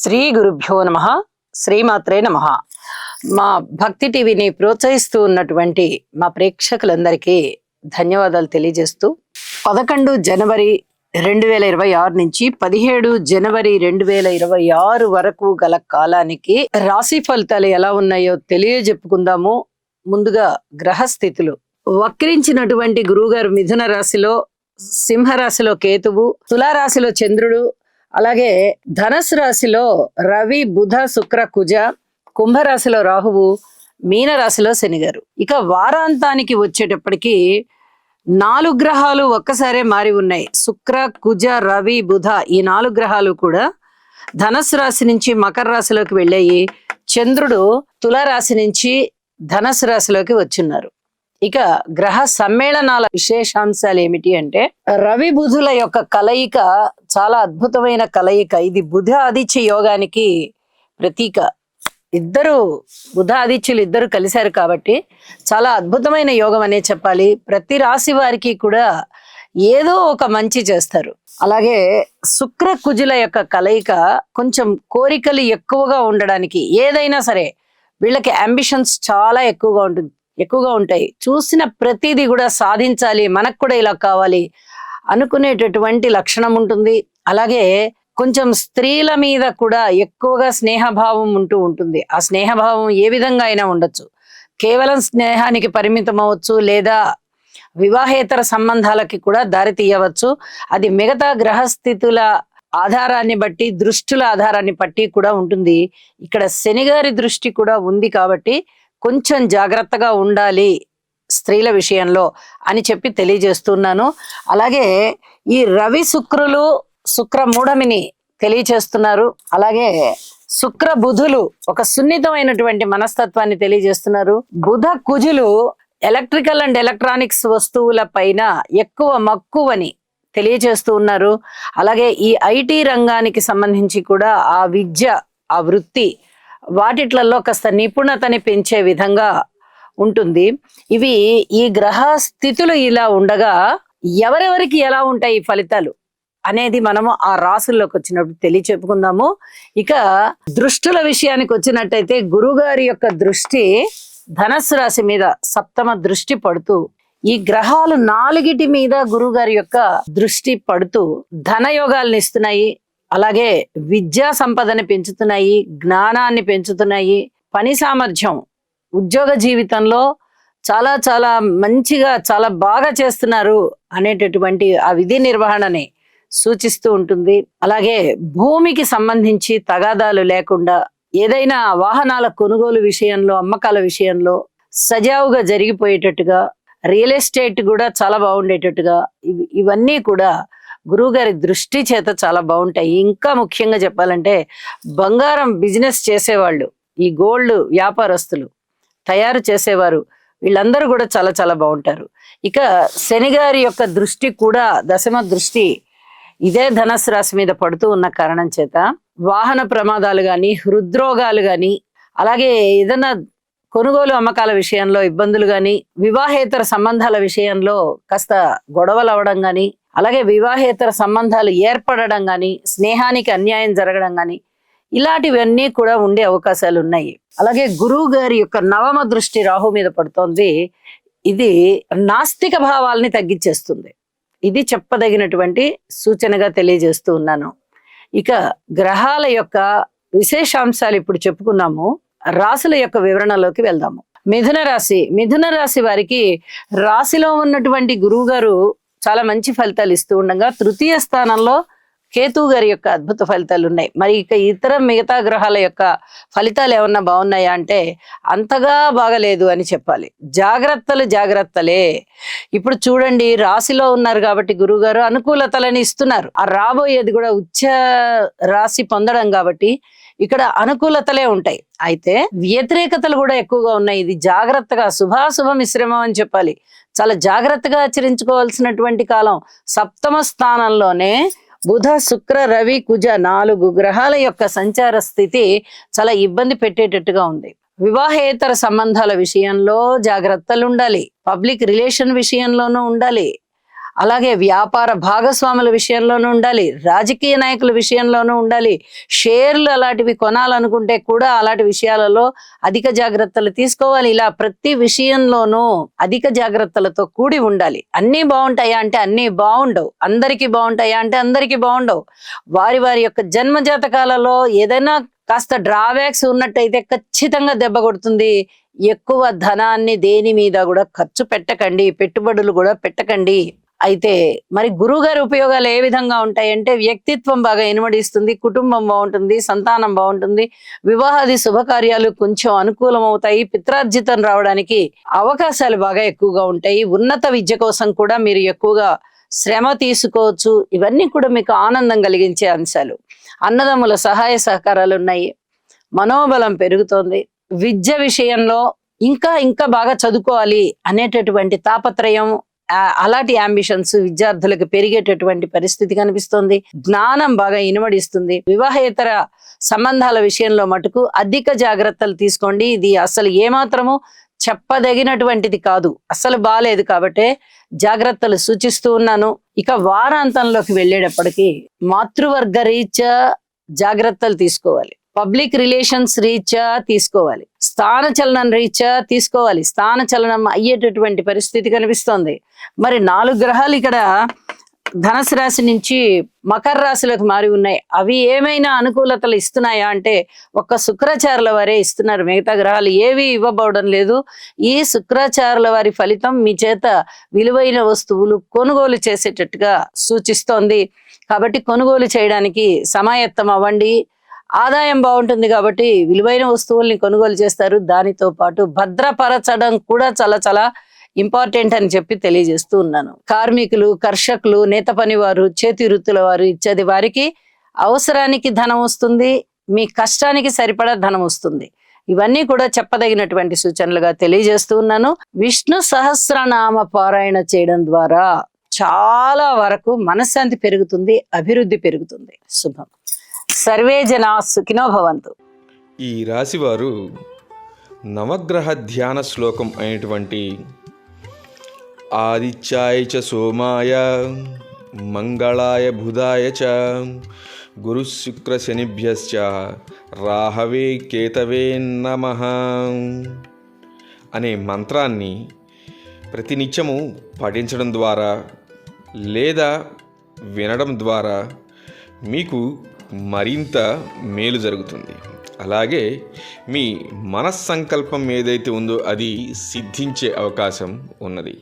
శ్రీ గురుభ్యో నమః. శ్రీమాత్రే నమః. మా భక్తి టీవీని ప్రోత్సహిస్తూ ఉన్నటువంటి మా ప్రేక్షకులందరికీ ధన్యవాదాలు తెలియజేస్తూ 11 జనవరి 2026 నుంచి 17 జనవరి 2026 వరకు గల కాలానికి రాశి ఫలితాలు ఎలా ఉన్నాయో తెలియజెప్పుకుందాము. ముందుగా గ్రహస్థితులు. వక్రించినటువంటి గురువుగారు మిథున రాశిలో, సింహరాశిలో కేతువు, తులారాశిలో చంద్రుడు, అలాగే ధనస్సు రాశిలో రవి, బుధ, శుక్ర, కుజ, కుంభరాశిలో రాహువు, మీనరాశిలో శనిగారు. ఇక వారాంతానికి వచ్చేటప్పటికి 4 గ్రహాలు ఒక్కసారే మారి ఉన్నాయి. శుక్ర, కుజ, రవి, బుధ ఈ 4 గ్రహాలు కూడా ధనస్సు రాశి నుంచి మకర రాశిలోకి వెళ్ళాయి. చంద్రుడు తులారాశి నుంచి ధనస్సు రాశిలోకి వచ్చున్నారు. ఇక గ్రహ సమ్మేళనాల విశేషాంశాలు ఏమిటి అంటే, రవి బుధుల యొక్క కలయిక చాలా అద్భుతమైన కలయిక. ఇది బుధ ఆదిత్య యోగానికి ప్రతీక. బుధ ఆదిత్యులు ఇద్దరు కలిశారు కాబట్టి చాలా అద్భుతమైన యోగం అనే చెప్పాలి. ప్రతి రాశి వారికి కూడా ఏదో ఒక మంచి చేస్తారు. అలాగే శుక్ర కుజుల యొక్క కలయిక కొంచెం కోరికలు ఎక్కువగా ఉండడానికి, ఏదైనా సరే వీళ్ళకి అంబిషన్స్ చాలా ఎక్కువగా ఉంటాయి. చూసిన ప్రతిదీ కూడా సాధించాలి, మనకు కూడా ఇలా కావాలి అనుకునేటటువంటి లక్షణం ఉంటుంది. అలాగే కొంచెం స్త్రీల మీద కూడా ఎక్కువగా స్నేహభావం ఉంటుంది. ఆ స్నేహభావం ఏ విధంగా అయినా ఉండొచ్చు. కేవలం స్నేహానికి పరిమితం అవ్వచ్చు, లేదా వివాహేతర సంబంధాలకి కూడా దారి తీయవచ్చు. అది మిగతా గ్రహస్థితుల ఆధారాన్ని బట్టి, దృష్టుల ఆధారాన్ని బట్టి కూడా ఉంటుంది. ఇక్కడ శనిగారి దృష్టి కూడా ఉంది కాబట్టి కొంచెం జాగ్రత్తగా ఉండాలి స్త్రీల విషయంలో అని చెప్పి తెలియజేస్తున్నాను. అలాగే ఈ రవి శుక్రులు శుక్ర మూఢమిని తెలియజేస్తున్నారు. అలాగే శుక్ర బుధులు ఒక సున్నితమైనటువంటి మనస్తత్వాన్ని తెలియజేస్తున్నారు. బుధ కుజులు ఎలక్ట్రికల్ అండ్ ఎలక్ట్రానిక్స్ వస్తువుల పైన ఎక్కువ మక్కువని తెలియజేస్తూ ఉన్నారు. అలాగే ఈ ఐటీ రంగానికి సంబంధించి కూడా ఆ విద్య, ఆ వృత్తి వాటిట్లలో కాస్త నిపుణతని పెంచే విధంగా ఉంటుంది. ఇవి ఈ గ్రహ స్థితులు ఇలా ఉండగా ఎవరెవరికి ఎలా ఉంటాయి ఈ ఫలితాలు అనేది మనము ఆ రాశుల్లోకి వచ్చినప్పుడు తెలియచెప్పుకుందాము. ఇక దృష్టుల విషయానికి వచ్చినట్టయితే గురుగారి యొక్క దృష్టి ధనస్సు రాశి మీద సప్తమ దృష్టి పడుతూ, ఈ గ్రహాలు 4 మీద గురుగారి యొక్క దృష్టి పడుతూ ధనయోగాల్ని ఇస్తున్నాయి. అలాగే విద్యా సంపదని పెంచుతున్నాయి, జ్ఞానాన్ని పెంచుతున్నాయి, పని సామర్థ్యం, ఉద్యోగ జీవితంలో చాలా చాలా మంచిగా చాలా బాగా చేస్తున్నారు అనేటటువంటి ఆ విధి నిర్వహణని సూచిస్తూ ఉంటుంది. అలాగే భూమికి సంబంధించి తగాదాలు లేకుండా, ఏదైనా వాహనాల కొనుగోలు విషయంలో, అమ్మకాల విషయంలో సజావుగా జరిగిపోయేటట్టుగా, రియల్ ఎస్టేట్ కూడా చాలా బాగుండేటట్టుగా ఇవన్నీ కూడా గురువుగారి దృష్టి చేత చాలా బాగుంటాయి. ఇంకా ముఖ్యంగా చెప్పాలంటే బంగారం బిజినెస్ చేసేవాళ్ళు, ఈ గోల్డ్ వ్యాపారస్తులు, తయారు చేసేవారు, వీళ్ళందరూ కూడా చాలా చాలా బాగుంటారు. ఇక శనిగారి యొక్క దృష్టి కూడా దశమ దృష్టి ఇదే ధనస్సు రాశి మీద పడుతూ ఉన్న కారణం చేత వాహన ప్రమాదాలు కానీ, హృద్రోగాలు కానీ, అలాగే ఏదైనా కొనుగోలు అమ్మకాల విషయంలో ఇబ్బందులు కానీ, వివాహేతర సంబంధాల విషయంలో కాస్త గొడవలు అవడం కానీ, అలాగే వివాహేతర సంబంధాలు ఏర్పడడం కానీ, స్నేహానికి అన్యాయం జరగడం కానీ, ఇలాంటివన్నీ కూడా ఉండే అవకాశాలు ఉన్నాయి. అలాగే గురువు గారి యొక్క నవమ దృష్టి రాహు మీద పడుతోంది. ఇది నాస్తిక భావాల్ని తగ్గించేస్తుంది. ఇది చెప్పదగినటువంటి సూచనగా తెలియజేస్తూ ఉన్నాను. ఇక గ్రహాల యొక్క విశేషాంశాలు ఇప్పుడు చెప్పుకున్నాము. రాశుల యొక్క వివరణలోకి వెళ్దాము. మిథున రాశి వారికి రాశిలో ఉన్నటువంటి గురువు గారు చాలా మంచి ఫలితాలు ఇస్తూ ఉండగా, తృతీయ స్థానంలో కేతువు గారి యొక్క అద్భుత ఫలితాలు ఉన్నాయి. మరి ఇక మిగతా గ్రహాల యొక్క ఫలితాలు ఏమన్నా బాగున్నాయా అంటే అంతగా బాగలేదు అని చెప్పాలి. జాగ్రత్తలే. ఇప్పుడు చూడండి, రాశిలో ఉన్నారు కాబట్టి గురువుగారు అనుకూలతలని ఇస్తున్నారు. ఆ రాబోయేది కూడా ఉచ్చ రాశి పొందడం కాబట్టి ఇక్కడ అనుకూలతలే ఉంటాయి. అయితే వ్యతిరేకతలు కూడా ఎక్కువగా ఉన్నాయి. ఇది జాగ్రత్తగా, శుభాశుభ మిశ్రమం అని చెప్పాలి. చాలా జాగ్రత్తగా ఆచరించుకోవాల్సినటువంటి కాలం. సప్తమ స్థానంలోనే బుధ, శుక్ర, రవి, కుజ 4 గ్రహాల యొక్క సంచార స్థితి చాలా ఇబ్బంది పెట్టేటట్టుగా ఉంది. వివాహేతర సంబంధాల విషయంలో జాగ్రత్తలు ఉండాలి. పబ్లిక్ రిలేషన్ విషయంలోనూ ఉండాలి. అలాగే వ్యాపార భాగస్వాముల విషయంలోనూ ఉండాలి, రాజకీయ నాయకుల విషయంలోనూ ఉండాలి. షేర్లు అలాంటివి కొనాలనుకుంటే కూడా అలాంటి విషయాలలో అధిక జాగ్రత్తలు తీసుకోవాలి. ఇలా ప్రతి విషయంలోనూ అధిక జాగ్రత్తలతో కూడి ఉండాలి. అన్నీ బాగుంటాయా అంటే అన్నీ బాగుండవు, అందరికీ బాగుంటాయా అంటే అందరికీ బాగుండవు. వారి వారి యొక్క జన్మ జాతకాలలో ఏదైనా కాస్త డ్రాబ్యాక్స్ ఉన్నట్టయితే ఖచ్చితంగా దెబ్బ కొడుతుంది. ఎక్కువ ధనాన్ని దేని మీద కూడా ఖర్చు పెట్టకండి, పెట్టుబడులు కూడా పెట్టకండి. అయితే మరి గురువు గారి ఉపయోగాలు ఏ విధంగా ఉంటాయంటే వ్యక్తిత్వం బాగా ఇనుమడిస్తుంది, కుటుంబం బాగుంటుంది, సంతానం బాగుంటుంది, వివాహాది శుభకార్యాలు కొంచెం అనుకూలం అవుతాయి, పిత్రార్జితం రావడానికి అవకాశాలు బాగా ఎక్కువగా ఉంటాయి. ఉన్నత విద్య కోసం కూడా మీరు ఎక్కువగా శ్రమ తీసుకోవచ్చు. ఇవన్నీ కూడా మీకు ఆనందం కలిగించే అంశాలు. అన్నదమ్ముల సహాయ సహకారాలు ఉన్నాయి, మనోబలం పెరుగుతోంది. విద్య విషయంలో ఇంకా ఇంకా బాగా చదువుకోవాలి అనేటటువంటి తాపత్రయం, అలాంటి అంబిషన్స్ విద్యార్థులకు పెరిగేటటువంటి పరిస్థితి కనిపిస్తుంది. జ్ఞానం బాగా ఇనుమడిస్తుంది. వివాహేతర సంబంధాల విషయంలో మటుకు అధిక జాగ్రత్తలు తీసుకోండి. ఇది అసలు ఏమాత్రము చెప్పదగినటువంటిది కాదు, అసలు బాలేదు. కాబట్టి జాగ్రత్తలు సూచిస్తూ ఉన్నాను. ఇక వారాంతంలోకి వెళ్ళేటప్పటికి మాతృవర్గ రీత్యా జాగ్రత్తలు తీసుకోవాలి, పబ్లిక్ రిలేషన్స్ రీత్యా తీసుకోవాలి, స్థాన చలనం రీత్యా తీసుకోవాలి. స్థాన చలనం అయ్యేటటువంటి పరిస్థితి కనిపిస్తోంది. మరి 4 గ్రహాలు ఇక్కడ ధనుసు రాశి నుంచి మకర రాశిలోకి మారి ఉన్నాయి. అవి ఏమైనా అనుకూలతలు ఇస్తున్నాయా అంటే ఒక్క శుక్రాచార్యుల వారే ఇస్తున్నారు, మిగతా గ్రహాలు ఏవి ఇవ్వబోవడం లేదు. ఈ శుక్రాచార్యుల వారి ఫలితం మీ చేత విలువైన వస్తువులు కొనుగోలు చేసేటట్టుగా సూచిస్తోంది. కాబట్టి కొనుగోలు చేయడానికి సమాయత్తం అవ్వండి. ఆదాయం బాగుంటుంది కాబట్టి విలువైన వస్తువుల్ని కొనుగోలు చేస్తారు. దానితో పాటు భద్రపరచడం కూడా చాలా చాలా ఇంపార్టెంట్ అని చెప్పి తెలియజేస్తూ ఉన్నాను. కార్మికులు, కర్షకులు, నేత పనివారు, చేతి వృత్తుల వారు ఇచ్చేది వారికి అవసరానికి ధనం వస్తుంది, మీ కష్టానికి సరిపడా ధనం వస్తుంది. ఇవన్నీ కూడా చెప్పదగినటువంటి సూచనలుగా తెలియజేస్తూ ఉన్నాను. విష్ణు సహస్రనామ పారాయణ చేయడం ద్వారా చాలా వరకు మనశ్శాంతి పెరుగుతుంది, అభివృద్ధి పెరుగుతుంది. శుభం. సర్వే జనా సుఖినో భవంతు. ఈ రాశివారు నవగ్రహ ధ్యాన శ్లోకం అయినటువంటి ఆదిత్యాయ చ సోమాయ మంగళాయ బుధాయ చ గురు శుక్ర శనిభ్యశ్చ రాహవే కేతవే నమః అనే మంత్రాన్ని ప్రతినిత్యము పఠించడం ద్వారా లేదా వినడం ద్వారా మీకు మరింత మేలు జరుగుతుంది. అలాగే మీ మనస్సంకల్పం ఏదైతే ఉందో అది సిద్ధించే అవకాశం ఉన్నది.